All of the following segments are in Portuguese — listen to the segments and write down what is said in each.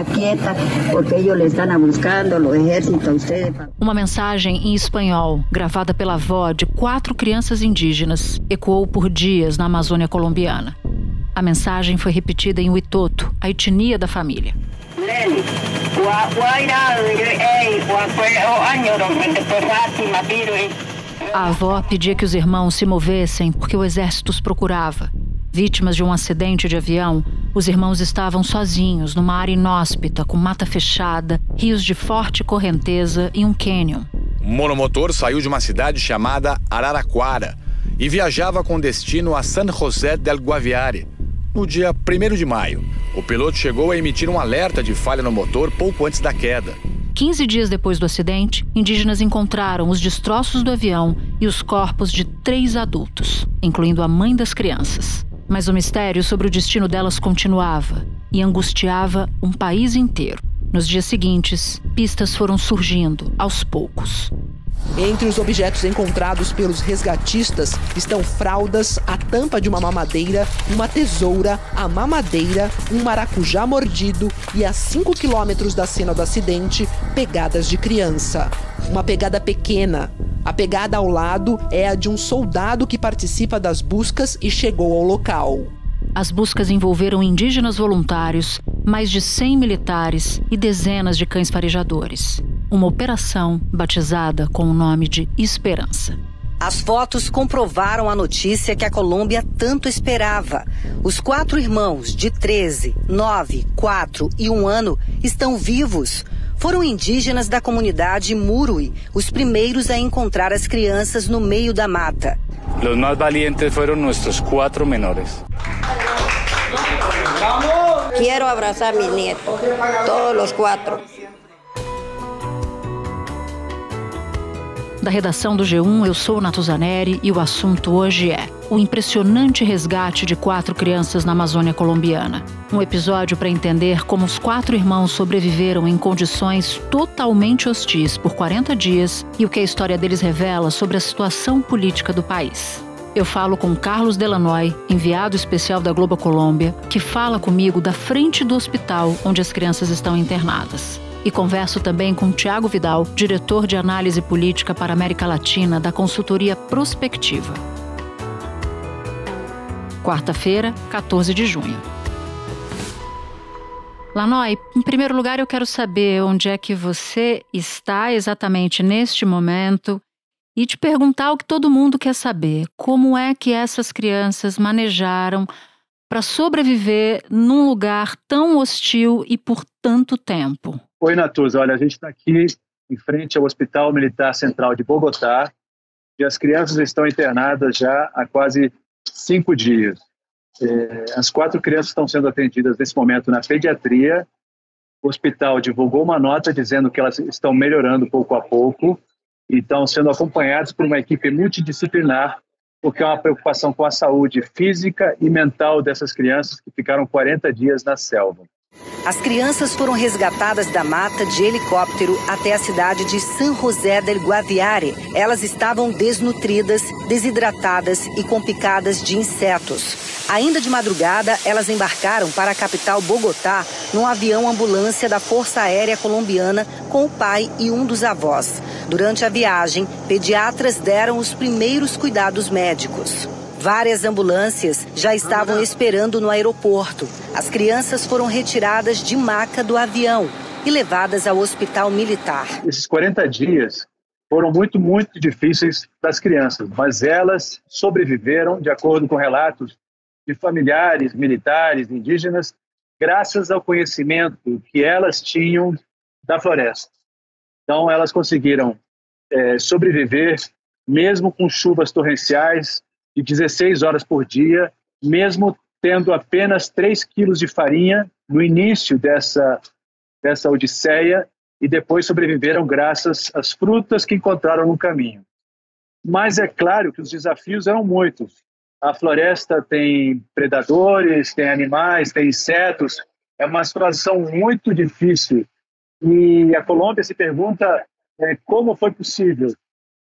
quieta, porque ellos le están buscando, los ejércitos a ustedes. Uma mensagem em espanhol, gravada pela avó de 4 crianças indígenas, ecoou por dias na Amazônia colombiana. A mensagem foi repetida em Witoto, a etnia da família. A avó pedia que os irmãos se movessem porque o exército os procurava. Vítimas de um acidente de avião, os irmãos estavam sozinhos numa área inóspita, com mata fechada, rios de forte correnteza e um cânion. O monomotor saiu de uma cidade chamada Araraquara e viajava com destino a San José del Guaviare. No dia 1º de maio, o piloto chegou a emitir um alerta de falha no motor pouco antes da queda. 15 dias depois do acidente, indígenas encontraram os destroços do avião e os corpos de 3 adultos, incluindo a mãe das crianças. Mas o mistério sobre o destino delas continuava e angustiava um país inteiro. Nos dias seguintes, pistas foram surgindo aos poucos. Entre os objetos encontrados pelos resgatistas estão fraldas, a tampa de uma mamadeira, uma tesoura, a mamadeira, um maracujá mordido e a 5 quilômetros da cena do acidente, pegadas de criança. Uma pegada pequena. A pegada ao lado é a de um soldado que participa das buscas e chegou ao local. As buscas envolveram indígenas voluntários, mais de 100 militares e dezenas de cães farejadores. Uma operação batizada com o nome de Esperança. As fotos comprovaram a notícia que a Colômbia tanto esperava. Os 4 irmãos de 13, 9, 4 e 1 ano estão vivos. Foram indígenas da comunidade Murui, os primeiros a encontrar as crianças no meio da mata. Los más valientes fueron nuestros 4 menores. Quiero abrazar a mis nietos, todos los 4. Da redação do G1, eu sou Natuzaneri e o assunto hoje é o impressionante resgate de 4 crianças na Amazônia colombiana. Um episódio para entender como os 4 irmãos sobreviveram em condições totalmente hostis por 40 dias e o que a história deles revela sobre a situação política do país. Eu falo com Carlos Delanoy, enviado especial da Globo Colômbia, que fala comigo da frente do hospital onde as crianças estão internadas. E converso também com Tiago Vidal, diretor de análise política para a América Latina da consultoria Prospectiva. Quarta-feira, 14 de junho. Lanoy, em primeiro lugar eu quero saber onde é que você está exatamente neste momento e te perguntar o que todo mundo quer saber. Como é que essas crianças manejaram para sobreviver num lugar tão hostil e por tanto tempo? Oi, Natuza. Olha, a gente está aqui em frente ao Hospital Militar Central de Bogotá e as crianças estão internadas já há quase 5 dias. As 4 crianças estão sendo atendidas nesse momento na pediatria. O hospital divulgou uma nota dizendo que elas estão melhorando pouco a pouco e estão sendo acompanhadas por uma equipe multidisciplinar, porque é uma preocupação com a saúde física e mental dessas crianças que ficaram 40 dias na selva. As crianças foram resgatadas da mata de helicóptero até a cidade de San José del Guaviare. Elas estavam desnutridas, desidratadas e com picadas de insetos. Ainda de madrugada, elas embarcaram para a capital Bogotá num avião-ambulância da Força Aérea Colombiana com o pai e um dos avós. Durante a viagem, pediatras deram os primeiros cuidados médicos. Várias ambulâncias já estavam esperando no aeroporto. As crianças foram retiradas de maca do avião e levadas ao hospital militar. Esses 40 dias foram muito difíceis para as crianças, mas elas sobreviveram, de acordo com relatos de familiares, militares, indígenas, graças ao conhecimento que elas tinham da floresta. Então, elas conseguiram sobreviver, mesmo com chuvas torrenciais, de 16 horas por dia, mesmo tendo apenas 3 quilos de farinha no início dessa odisseia e depois sobreviveram graças às frutas que encontraram no caminho. Mas é claro que os desafios eram muitos. A floresta tem predadores, tem animais, tem insetos, é uma situação muito difícil. E a Colômbia se pergunta como foi possível.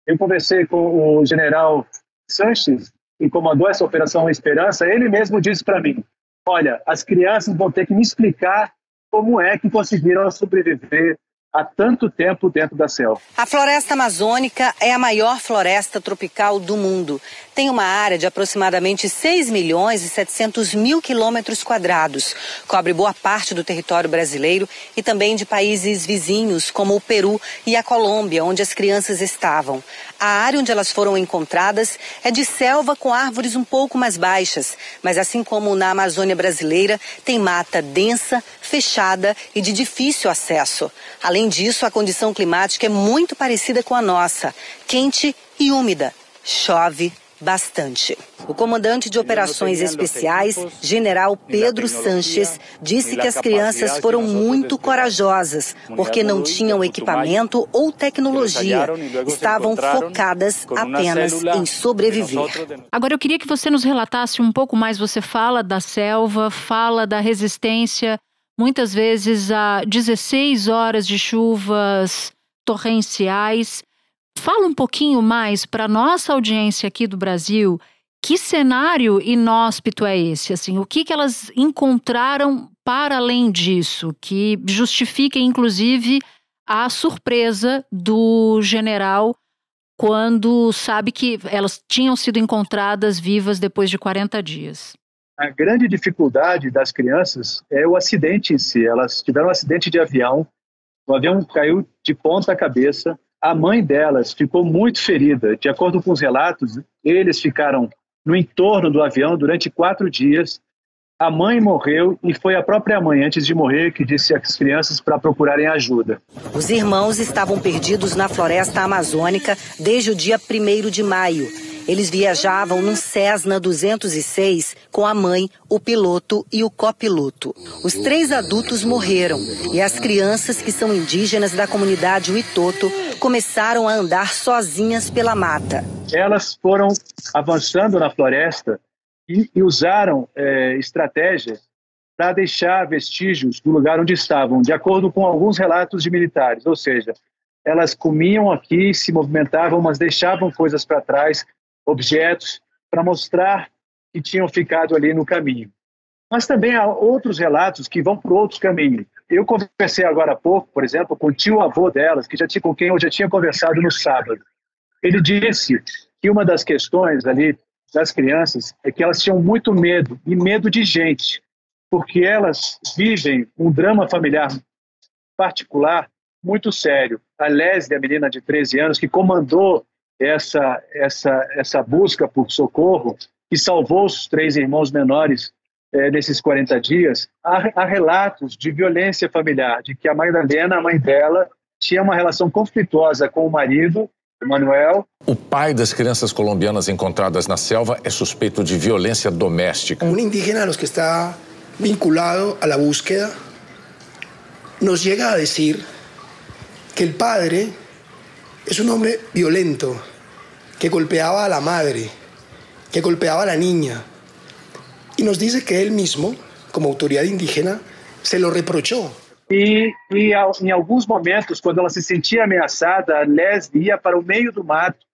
Eu conversei com o general Sanches, que comandou essa Operação Esperança, ele mesmo disse para mim, olha, as crianças vão ter que me explicar como é que conseguiram sobreviver há tanto tempo dentro da selva. A floresta amazônica é a maior floresta tropical do mundo. Tem uma área de aproximadamente 6.700.000 quilômetros quadrados. Cobre boa parte do território brasileiro e também de países vizinhos, como o Peru e a Colômbia, onde as crianças estavam. A área onde elas foram encontradas é de selva com árvores um pouco mais baixas, mas assim como na Amazônia brasileira, tem mata densa, fechada e de difícil acesso. Além disso, a condição climática é muito parecida com a nossa, quente e úmida. Chove bastante. O comandante de operações especiais, general Pedro Sanches, disse que as crianças foram muito corajosas, porque não tinham equipamento ou tecnologia. Estavam focadas apenas em sobreviver. Agora, eu queria que você nos relatasse um pouco mais. Você fala da selva, fala da resistência, muitas vezes a 16 horas de chuvas torrenciais. Fala um pouquinho mais para a nossa audiência aqui do Brasil, que cenário inóspito é esse? Assim, o que elas encontraram para além disso, que justifica inclusive a surpresa do general quando sabe que elas tinham sido encontradas vivas depois de 40 dias? A grande dificuldade das crianças é o acidente em si. Elas tiveram um acidente de avião, o avião caiu de ponta cabeça. A mãe delas ficou muito ferida. De acordo com os relatos, eles ficaram no entorno do avião durante 4 dias. A mãe morreu e foi a própria mãe, antes de morrer, que disse às crianças para procurarem ajuda. Os irmãos estavam perdidos na floresta amazônica desde o dia 1º de maio. Eles viajavam num Cessna 206 com a mãe, o piloto e o copiloto. Os 3 adultos morreram e as crianças, que são indígenas da comunidade Witoto, começaram a andar sozinhas pela mata. Elas foram avançando na floresta e usaram estratégias para deixar vestígios do lugar onde estavam, de acordo com alguns relatos de militares. Ou seja, elas comiam aqui, se movimentavam, mas deixavam coisas para trás, objetos, para mostrar que tinham ficado ali no caminho. Mas também há outros relatos que vão por outros caminhos. Eu conversei agora há pouco, por exemplo, com o tio-avô delas, com quem eu já tinha conversado no sábado. Ele disse que uma das questões ali das crianças é que elas tinham muito medo, e medo de gente, porque elas vivem um drama familiar particular muito sério. A Leslie, a menina de 13 anos, que comandou essa busca por socorro, que salvou os 3 irmãos menores nesses 40 dias, há relatos de violência familiar, de que a Madalena, a mãe dela, tinha uma relação conflituosa com o marido, Manuel. O pai das crianças colombianas encontradas na selva é suspeito de violência doméstica. Um indígena que está vinculado a la búsqueda nos llega a decir que el padre es un hombre violento, que golpeaba a la madre, que golpeaba a la niña. Y nos dice que él mismo, como autoridad indígena, se lo reprochó. E em alguns momentos, quando ela se sentia ameaçada, a Leslie ia para o meio do mato,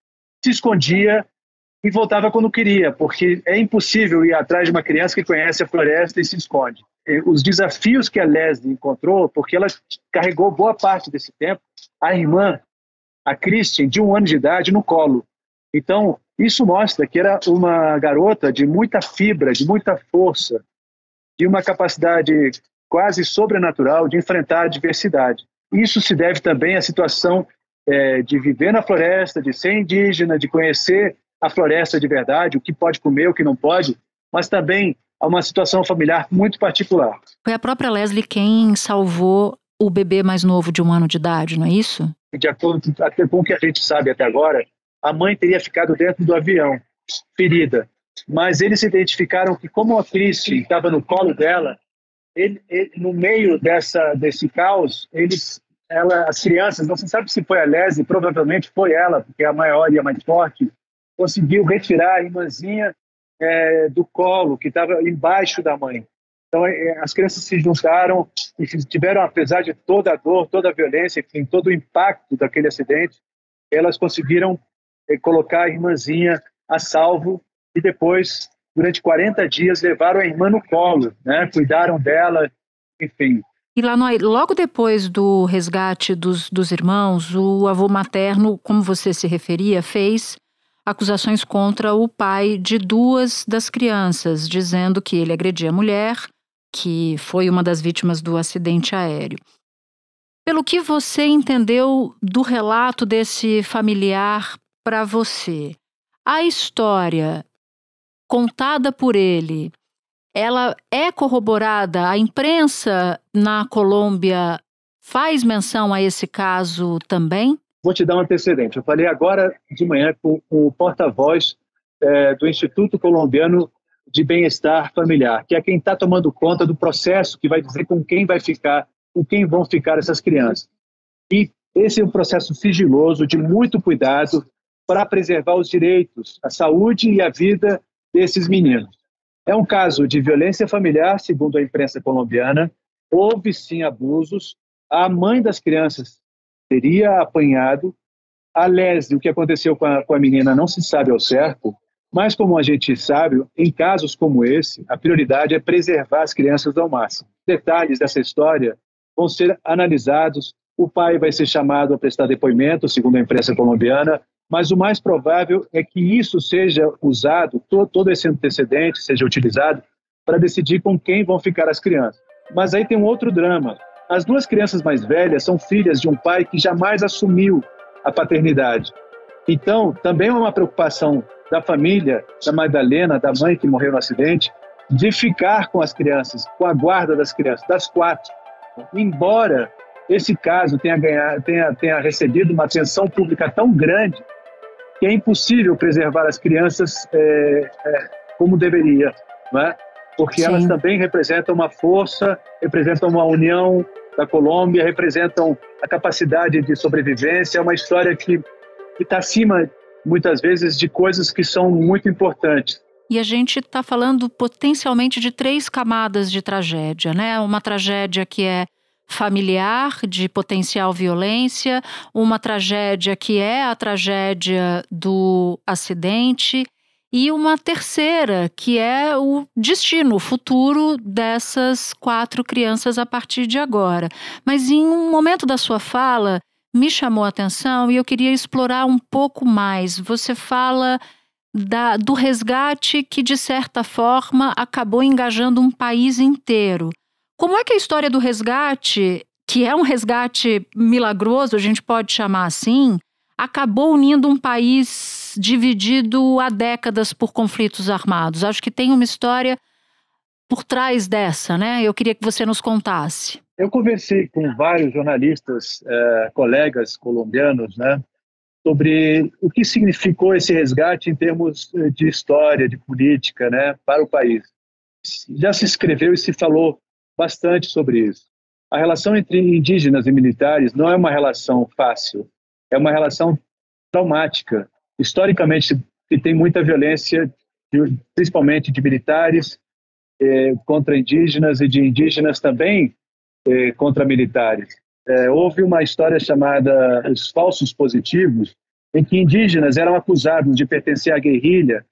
se escondia e voltava quando queria, porque é impossível ir atrás de uma criança que conhece a floresta e se esconde. Os desafios que a Leslie encontrou, porque ela carregou boa parte desse tempo a irmã, a Christian, de 1 ano de idade, no colo. Então, isso mostra que era uma garota de muita fibra, de muita força, de uma capacidade quase sobrenatural de enfrentar a adversidade. Isso se deve também à situação de viver na floresta, de ser indígena, de conhecer a floresta de verdade, o que pode comer, o que não pode, mas também a uma situação familiar muito particular. Foi a própria Leslie quem salvou o bebê mais novo de 1 ano de idade, não é isso? De acordo com o que a gente sabe até agora, a mãe teria ficado dentro do avião, ferida. Mas eles identificaram que, como a Christian estava no colo dela, no meio desse caos, as crianças, não se sabe se foi a Leslie, provavelmente foi ela, porque é a maior e a mais forte, conseguiu retirar a irmãzinha do colo, que estava embaixo da mãe. Então, as crianças se juntaram e tiveram, apesar de toda a dor, toda a violência, enfim, todo o impacto daquele acidente, elas conseguiram colocar a irmãzinha a salvo e depois, durante 40 dias, levaram a irmã no colo, né? Cuidaram dela, enfim. E lá logo depois do resgate dos irmãos, o avô materno, como você se referia, fez acusações contra o pai de 2 das crianças, dizendo que ele agredia a mulher, que foi uma das vítimas do acidente aéreo. Pelo que você entendeu do relato desse familiar para você, a história contada por ele, ela é corroborada? A imprensa na Colômbia faz menção a esse caso também? Vou te dar um antecedente. Eu falei agora de manhã com o porta-voz do Instituto Colombiano de Bem-Estar Familiar, que é quem está tomando conta do processo que vai dizer com quem vão ficar essas crianças. E esse é um processo sigiloso, de muito cuidado, para preservar os direitos, a saúde e a vida desses meninos. É um caso de violência familiar, segundo a imprensa colombiana. Houve, sim, abusos. A mãe das crianças teria apanhado. A Leslie, o que aconteceu com a menina não se sabe ao certo, mas como a gente sabe, em casos como esse, a prioridade é preservar as crianças ao máximo. Detalhes dessa história vão ser analisados. O pai vai ser chamado a prestar depoimento, segundo a imprensa colombiana, mas o mais provável é que isso seja usado, todo esse antecedente seja utilizado para decidir com quem vão ficar as crianças. Mas aí tem um outro drama. As 2 crianças mais velhas são filhas de um pai que jamais assumiu a paternidade. Então, também é uma preocupação da família, da Madalena, da mãe que morreu no acidente, de ficar com as crianças, com a guarda das crianças, das 4. Embora esse caso tenha recebido uma atenção pública tão grande, que é impossível preservar as crianças como deveria, não é? Porque elas também representam uma força, representam uma união da Colômbia, representam a capacidade de sobrevivência. É uma história que está acima, muitas vezes, de coisas que são muito importantes. E a gente está falando potencialmente de 3 camadas de tragédia, né? Uma tragédia que é familiar, de potencial violência, uma tragédia que é a tragédia do acidente e uma terceira que é o destino, o futuro dessas 4 crianças a partir de agora. Mas em um momento da sua fala me chamou a atenção e eu queria explorar um pouco mais. Você fala do resgate que, de certa forma, acabou engajando um país inteiro. Como é que a história do resgate, que é um resgate milagroso, a gente pode chamar assim, acabou unindo um país dividido há décadas por conflitos armados? Acho que tem uma história por trás dessa, né? Eu queria que você nos contasse. Eu conversei com vários jornalistas, colegas colombianos, né, sobre o que significou esse resgate em termos de história, de política, né, para o país. Já se escreveu e se falou bastante sobre isso. A relação entre indígenas e militares não é uma relação fácil, é uma relação traumática. Historicamente, que tem muita violência, principalmente de militares contra indígenas e de indígenas também contra militares. Houve uma história chamada Os Falsos Positivos, em que indígenas eram acusados de pertencer à guerrilha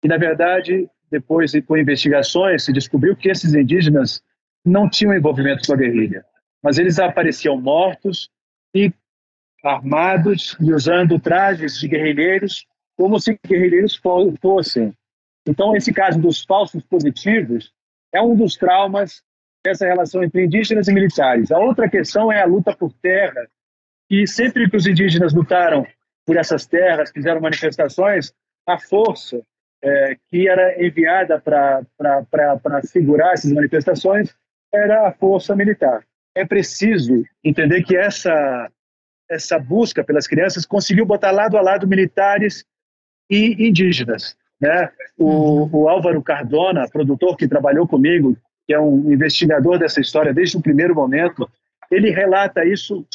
e, na verdade, depois, com investigações, se descobriu que esses indígenas não tinham envolvimento com a guerrilha, mas eles apareciam mortos e armados e usando trajes de guerrilheiros como se guerrilheiros fossem. Então, esse caso dos falsos positivos é um dos traumas dessa relação entre indígenas e militares. A outra questão é a luta por terra, e sempre que os indígenas lutaram por essas terras, fizeram manifestações, a força que era enviada para segurar essas manifestações era a força militar. É preciso entender que essa busca pelas crianças conseguiu botar lado a lado militares e indígenas, né? O Álvaro Cardona, produtor que trabalhou comigo, que é um investigador dessa história desde o primeiro momento, ele relata isso,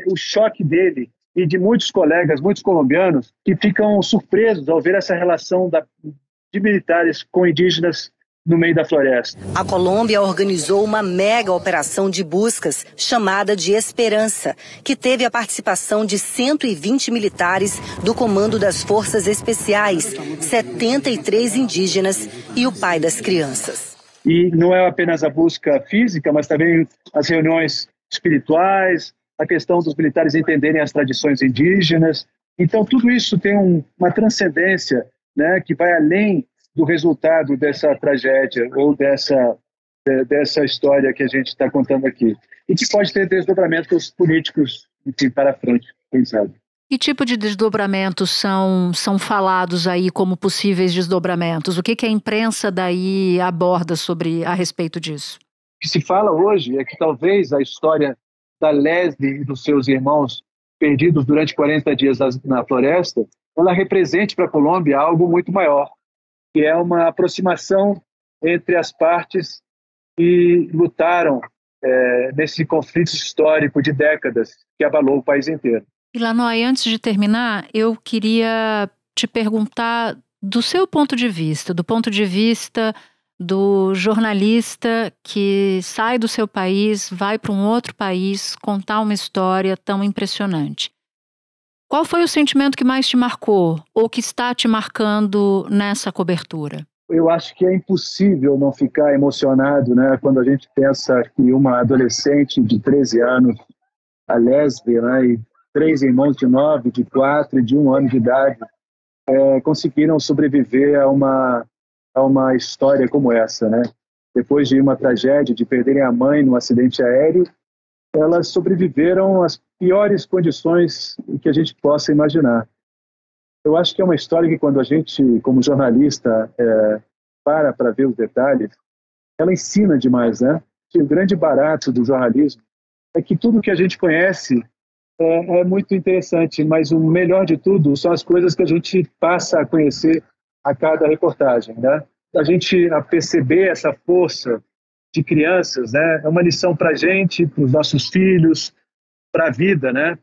o choque dele e de muitos colegas, muitos colombianos, que ficam surpresos ao ver essa relação de militares com indígenas no meio da floresta. A Colômbia organizou uma mega operação de buscas chamada de Esperança, que teve a participação de 120 militares do Comando das Forças Especiais, 73 indígenas e o pai das crianças. E não é apenas a busca física, mas também as reuniões espirituais, a questão dos militares entenderem as tradições indígenas. Então, tudo isso tem uma transcendência, né, que vai além do resultado dessa tragédia ou dessa história que a gente está contando aqui. E que pode ter desdobramentos políticos, enfim, para frente, quem sabe. Que tipo de desdobramentos são falados aí como possíveis desdobramentos? O que a imprensa daí aborda a respeito disso? O que se fala hoje é que talvez a história da Leslie e dos seus irmãos perdidos durante 40 dias na floresta, ela represente para a Colômbia algo muito maior, que é uma aproximação entre as partes que lutaram nesse conflito histórico de décadas que abalou o país inteiro. E Lanoy, antes de terminar, eu queria te perguntar do seu ponto de vista, do ponto de vista do jornalista que sai do seu país, vai para um outro país contar uma história tão impressionante. Qual foi o sentimento que mais te marcou ou que está te marcando nessa cobertura? Eu acho que é impossível não ficar emocionado, né, quando a gente pensa que uma adolescente de 13 anos, a Leslie, né, e 3 irmãos de 9, de 4 e de 1 ano de idade conseguiram sobreviver a uma história como essa, né? Depois de uma tragédia, de perderem a mãe num acidente aéreo, elas sobreviveram às piores condições que a gente possa imaginar. Eu acho que é uma história que quando a gente, como jornalista, para ver os detalhes, ela ensina demais, né? Que o grande barato do jornalismo é que tudo que a gente conhece é muito interessante, mas o melhor de tudo são as coisas que a gente passa a conhecer a cada reportagem, né? A gente a perceber essa força de crianças, né? É uma lição para a gente, para os nossos filhos, para a vida, né?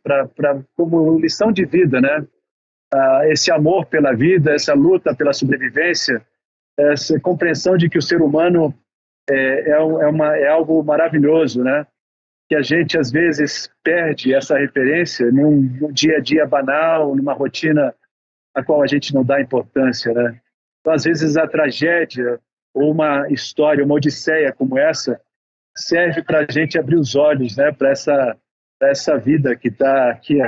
Como lição de vida, né? Esse amor pela vida, essa luta pela sobrevivência, essa compreensão de que o ser humano é algo maravilhoso, né? Que a gente às vezes perde essa referência num dia a dia banal, numa rotina a qual a gente não dá importância, né? Então, às vezes a tragédia ou uma história, uma odisseia como essa serve para a gente abrir os olhos, né? Para essa vida que está aqui,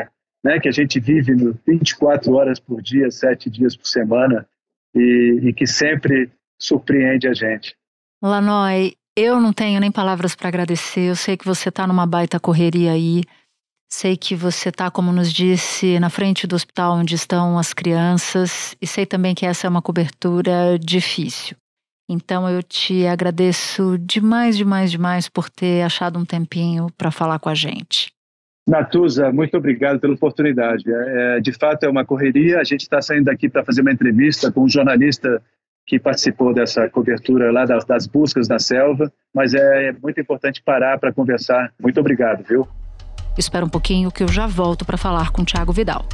né? Que a gente vive 24 horas por dia, 7 dias por semana e que sempre surpreende a gente. Lanoy, eu não tenho nem palavras para agradecer. Eu sei que você está numa baita correria aí. Sei que você está, como nos disse, na frente do hospital onde estão as crianças. E sei também que essa é uma cobertura difícil. Então eu te agradeço demais por ter achado um tempinho para falar com a gente. Natuza, muito obrigado pela oportunidade. De fato é uma correria. A gente está saindo daqui para fazer uma entrevista com um jornalista que participou dessa cobertura lá das buscas na selva, mas é muito importante parar para conversar. Muito obrigado, viu? Espera um pouquinho que eu já volto para falar com o Thiago Vidal.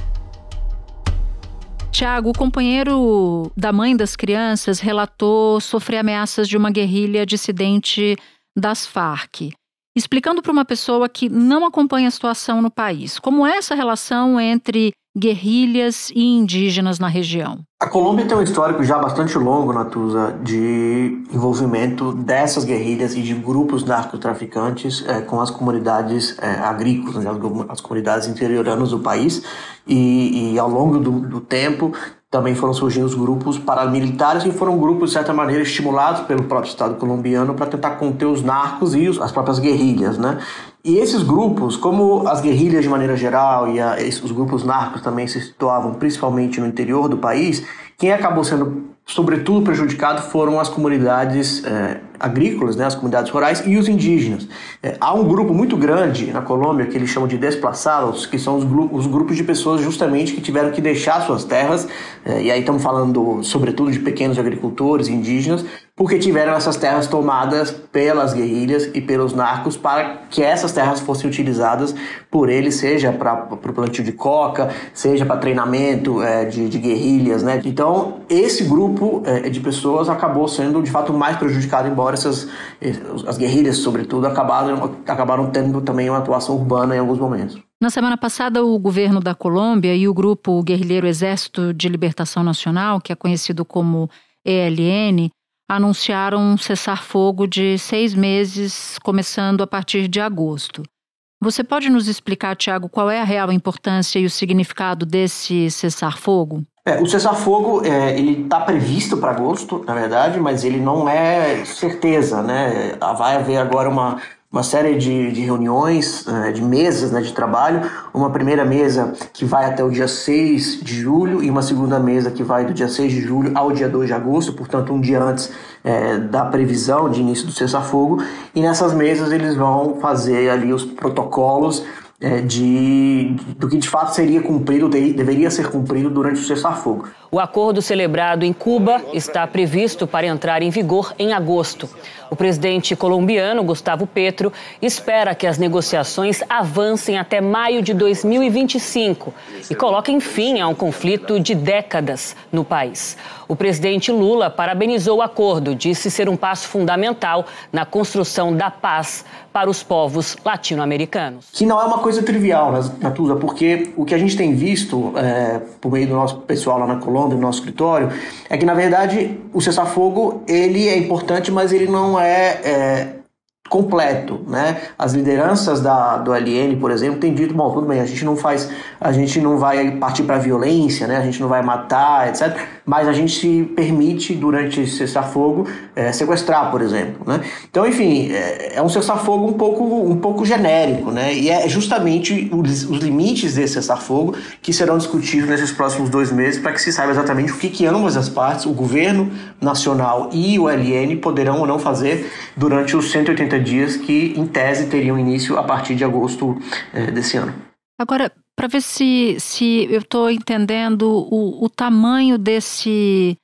Thiago, o companheiro da mãe das crianças relatou sofrer ameaças de uma guerrilha dissidente das Farc. Explicando para uma pessoa que não acompanha a situação no país, como é essa relação entre guerrilhas e indígenas na região? A Colômbia tem um histórico já bastante longo, Natuza, de envolvimento dessas guerrilhas e de grupos narcotraficantes com as comunidades agrícolas, as comunidades interioranas do país. E ao longo do tempo também foram surgindo os grupos paramilitares que foram grupos, de certa maneira, estimulados pelo próprio Estado colombiano para tentar conter os narcos e as próprias guerrilhas, né? E esses grupos, como as guerrilhas de maneira geral e os grupos narcos também se situavam principalmente no interior do país, quem acabou sendo sobretudo prejudicado foram as comunidades agrícolas, né, as comunidades rurais e os indígenas. Há um grupo muito grande na Colômbia que eles chamam de desplaçados, que são os grupos de pessoas justamente que tiveram que deixar suas terras, e aí estamos falando sobretudo de pequenos agricultores indígenas, porque tiveram essas terras tomadas pelas guerrilhas e pelos narcos para que essas terras fossem utilizadas por eles, seja para o plantio de coca, seja para treinamento de guerrilhas, né? Então, esse grupo de pessoas acabou sendo, de fato, mais prejudicado, embora as guerrilhas, sobretudo, acabaram tendo também uma atuação urbana em alguns momentos. Na semana passada, o governo da Colômbia e o grupo guerrilheiro Exército de Libertação Nacional, que é conhecido como ELN, anunciaram um cessar-fogo de 6 meses, começando a partir de agosto. Você pode nos explicar, Tiago, qual é a real importância e o significado desse cessar-fogo? O cessar-fogo, ele está previsto para agosto, na verdade, mas ele não é certeza, né? Vai haver agora uma série de reuniões, de mesas, né, de trabalho. Uma primeira mesa que vai até o dia 6 de julho e uma segunda mesa que vai do dia 6 de julho ao dia 2 de agosto, portanto um dia antes da previsão de início do cessar-fogo. E nessas mesas eles vão fazer ali os protocolos do que de fato seria cumprido, deveria ser cumprido durante o cessar-fogo. O acordo celebrado em Cuba está previsto para entrar em vigor em agosto. O presidente colombiano, Gustavo Petro, espera que as negociações avancem até maio de 2025 e coloquem fim a um conflito de décadas no país. O presidente Lula parabenizou o acordo, disse ser um passo fundamental na construção da paz para os povos latino-americanos. Que não é uma coisa trivial, Natuza, porque o que a gente tem visto por meio do nosso pessoal lá na Colômbia, do nosso escritório, é que, na verdade, o cessar-fogo ele é importante, mas ele não é completo, né? As lideranças do LN, por exemplo, têm dito, bom, tudo bem, a gente não vai partir para a violência, né? A gente não vai matar, etc. Mas a gente se permite, durante esse cessar-fogo, sequestrar, por exemplo, né? Então, enfim, é um cessar-fogo um pouco genérico, né? E é justamente os limites desse cessar-fogo que serão discutidos nesses próximos 2 meses para que se saiba exatamente o que ambas as partes, o governo nacional e o LN, poderão ou não fazer durante os 180 dias que, em tese, teriam início a partir de agosto desse ano. Agora, para ver se eu estou entendendo o tamanho desse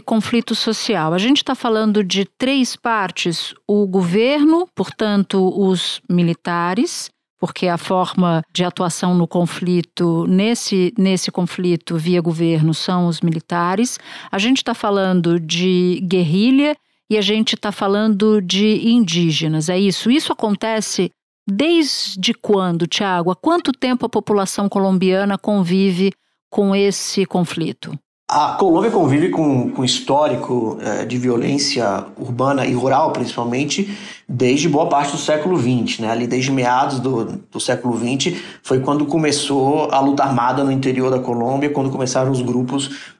conflito social. A gente está falando de 3 partes: o governo, portanto, os militares, porque a forma de atuação no conflito, nesse conflito via governo, são os militares. A gente está falando de guerrilha e a gente está falando de indígenas, é isso? Isso acontece desde quando, Tiago? Há quanto tempo a população colombiana convive com esse conflito? A Colômbia convive com um histórico de violência urbana e rural, principalmente, desde boa parte do século XX, né? Ali desde meados do século XX foi quando começou a luta armada no interior da Colômbia, quando começaram os grupos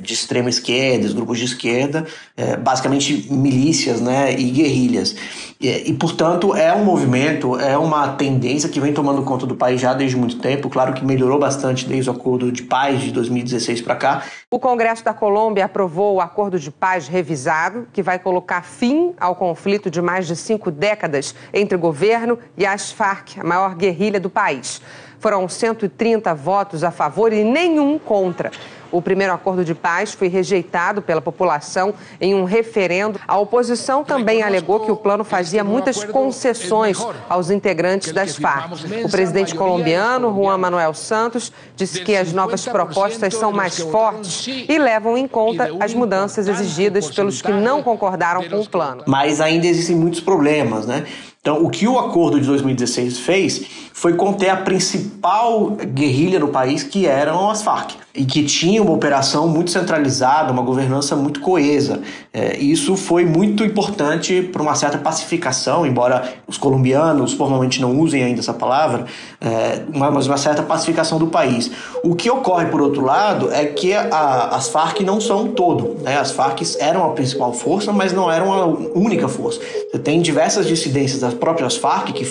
de extrema esquerda, os grupos de esquerda, basicamente milícias, né, e guerrilhas. E, portanto, é um movimento, é uma tendência que vem tomando conta do país já desde muito tempo. Claro que melhorou bastante desde o Acordo de Paz de 2016 para cá. O Congresso da Colômbia aprovou o Acordo de Paz revisado, que vai colocar fim ao conflito de mais de 5 décadas entre o governo e as Farc, a maior guerrilha do país. Foram 130 votos a favor e nenhum contra. O primeiro acordo de paz foi rejeitado pela população em um referendo. A oposição também alegou que o plano fazia muitas concessões aos integrantes das Farc. O presidente colombiano, Juan Manuel Santos, disse que as novas propostas são mais fortes e levam em conta as mudanças exigidas pelos que não concordaram com o plano. Mas ainda existem muitos problemas, né? Então, o que o acordo de 2016 fez foi conter a principal guerrilha no país, que eram as Farc, e que tinha uma operação muito centralizada, uma governança muito coesa. Isso foi muito importante para uma certa pacificação, embora os colombianos formalmente não usem ainda essa palavra, mas uma certa pacificação do país. O que ocorre, por outro lado, é que as Farc não são um todo, né? As Farc eram a principal força, mas não eram a única força. Você tem diversas dissidências das próprias Farc, que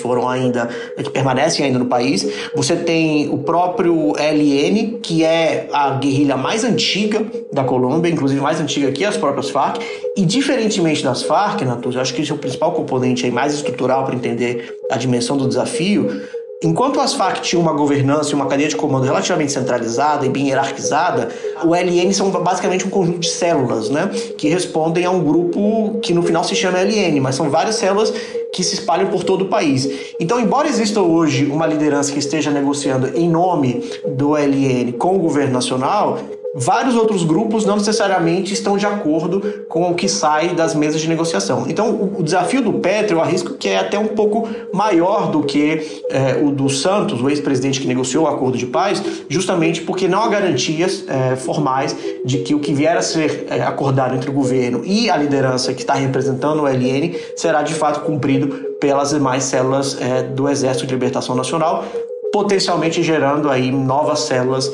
permanecem ainda no país. Você tem o próprio LN, que é a guerrilha mais antiga da Colômbia, inclusive mais antiga que as próprias Farc. E diferentemente das Farc, Natuza, eu acho que esse é o principal componente aí mais estrutural para entender a dimensão do desafio. Enquanto as Farc tinham uma governança e uma cadeia de comando relativamente centralizada e bem hierarquizada, o LN são basicamente um conjunto de células, né, que respondem a um grupo que no final se chama LN, mas são várias células que se espalham por todo o país. Então, embora exista hoje uma liderança que esteja negociando em nome do LN com o governo nacional, vários outros grupos não necessariamente estão de acordo com o que sai das mesas de negociação. Então, o desafio do Petro, eu arrisco que é até um pouco maior do que o do Santos, o ex-presidente que negociou o acordo de paz, justamente porque não há garantias formais de que o que vier a ser acordado entre o governo e a liderança que está representando o ELN será de fato cumprido pelas demais células do Exército de Libertação Nacional, potencialmente gerando aí novas células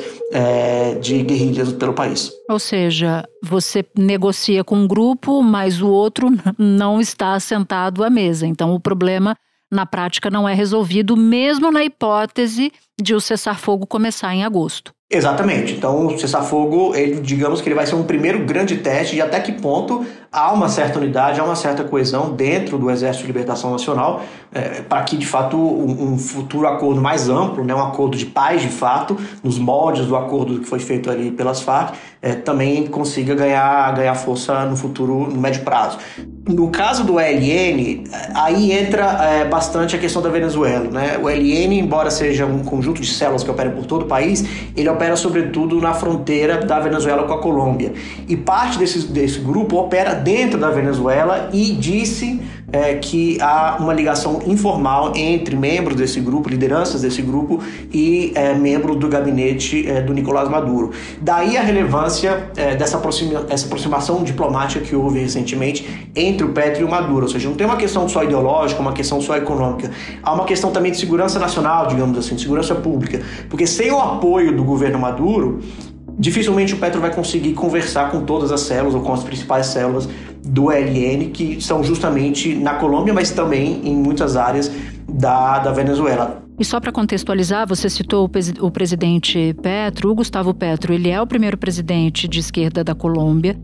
de guerrilhas pelo país. Ou seja, você negocia com um grupo, mas o outro não está sentado à mesa. Então o problema na prática não é resolvido, mesmo na hipótese de o cessar-fogo começar em agosto. Exatamente. Então o cessar-fogo, digamos que ele vai ser um primeiro grande teste de até que ponto há uma certa unidade, há uma certa coesão dentro do Exército de Libertação Nacional para que, de fato, um futuro acordo mais amplo, né, um acordo de paz, de fato, nos moldes do acordo que foi feito ali pelas Farc, também consiga ganhar força no futuro, no médio prazo. No caso do ELN, aí entra bastante a questão da Venezuela, né? O ELN, embora seja um conjunto de células que operam por todo o país, ele opera sobretudo na fronteira da Venezuela com a Colômbia. E parte desse grupo opera dentro da Venezuela e disse que há uma ligação informal entre membros desse grupo, lideranças desse grupo e membros do gabinete do Nicolás Maduro. Daí a relevância dessa aproximação diplomática que houve recentemente entre o Petro e o Maduro. Ou seja, não tem uma questão só ideológica, uma questão só econômica. Há uma questão também de segurança nacional, digamos assim, de segurança pública. Porque sem o apoio do governo Maduro, dificilmente o Petro vai conseguir conversar com todas as células ou com as principais células do ELN, que são justamente na Colômbia, mas também em muitas áreas da Venezuela. E só para contextualizar, você citou o presidente Petro, o Gustavo Petro. Ele é o primeiro presidente de esquerda da Colômbia,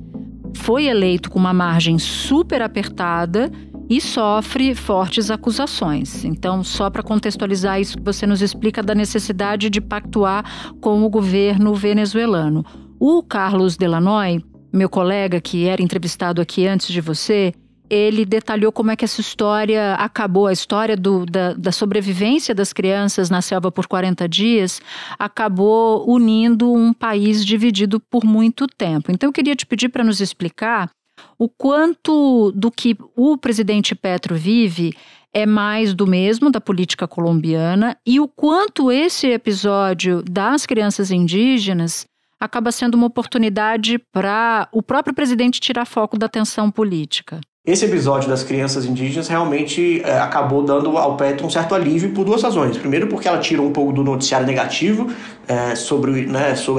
foi eleito com uma margem super apertada e sofre fortes acusações. Então, só para contextualizar isso que você nos explica da necessidade de pactuar com o governo venezuelano. O Carlos Delanoy, meu colega que era entrevistado aqui antes de você, ele detalhou como é que essa história acabou, a história da sobrevivência das crianças na selva por 40 dias acabou unindo um país dividido por muito tempo. Então eu queria te pedir para nos explicar o quanto do que o presidente Petro vive é mais do mesmo da política colombiana e o quanto esse episódio das crianças indígenas acaba sendo uma oportunidade para o próprio presidente tirar foco da atenção política. Esse episódio das crianças indígenas realmente acabou dando ao Petro um certo alívio por duas razões. Primeiro, porque ela tirou um pouco do noticiário negativo sobre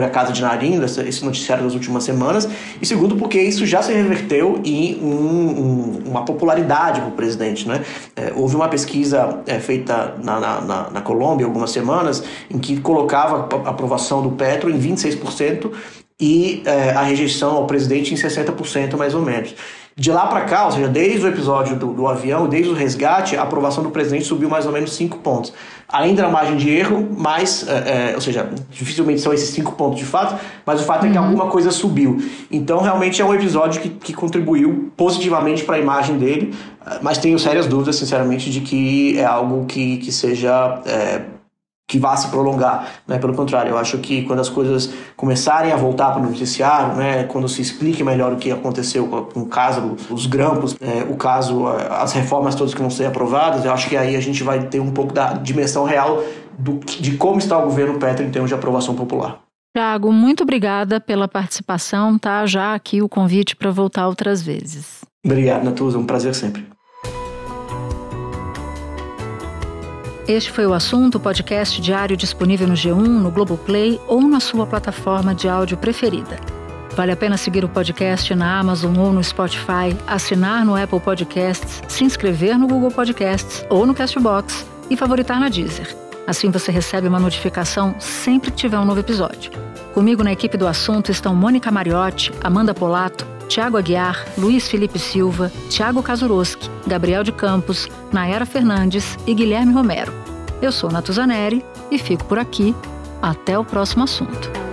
a Casa de Nariño, esse noticiário das últimas semanas. E segundo, porque isso já se reverteu em uma popularidade para o presidente, né? Houve uma pesquisa feita na Colômbia há algumas semanas em que colocava a aprovação do Petro em 26% e a rejeição ao presidente em 60% mais ou menos. De lá para cá, ou seja, desde o episódio do avião, desde o resgate, a aprovação do presidente subiu mais ou menos 5 pontos. Ainda na margem de erro, mas, ou seja, dificilmente são esses 5 pontos de fato, mas o fato é que alguma coisa subiu. Então, realmente é um episódio que contribuiu positivamente para a imagem dele, mas tenho sérias dúvidas, sinceramente, de que é algo que seja... que vá se prolongar, né? Pelo contrário, eu acho que quando as coisas começarem a voltar para o noticiário, né? Quando se explique melhor o que aconteceu com o caso dos grampos, o caso, as reformas todas que vão ser aprovadas, eu acho que aí a gente vai ter um pouco da dimensão real de como está o governo Petro em termos de aprovação popular. Thiago, muito obrigada pela participação, tá? Já aqui o convite para voltar outras vezes. Obrigado, Natuza, um prazer sempre. Este foi o Assunto, podcast diário disponível no G1, no Globoplay ou na sua plataforma de áudio preferida. Vale a pena seguir o podcast na Amazon ou no Spotify, assinar no Apple Podcasts, se inscrever no Google Podcasts ou no Castbox e favoritar na Deezer. Assim você recebe uma notificação sempre que tiver um novo episódio. Comigo na equipe do Assunto estão Mônica Mariotti, Amanda Polato, Thiago Aguiar, Luiz Felipe Silva, Thiago Kazuroski, Gabriel de Campos, Nayara Fernandes e Guilherme Romero. Eu sou Natuza Neri e fico por aqui. Até o próximo assunto.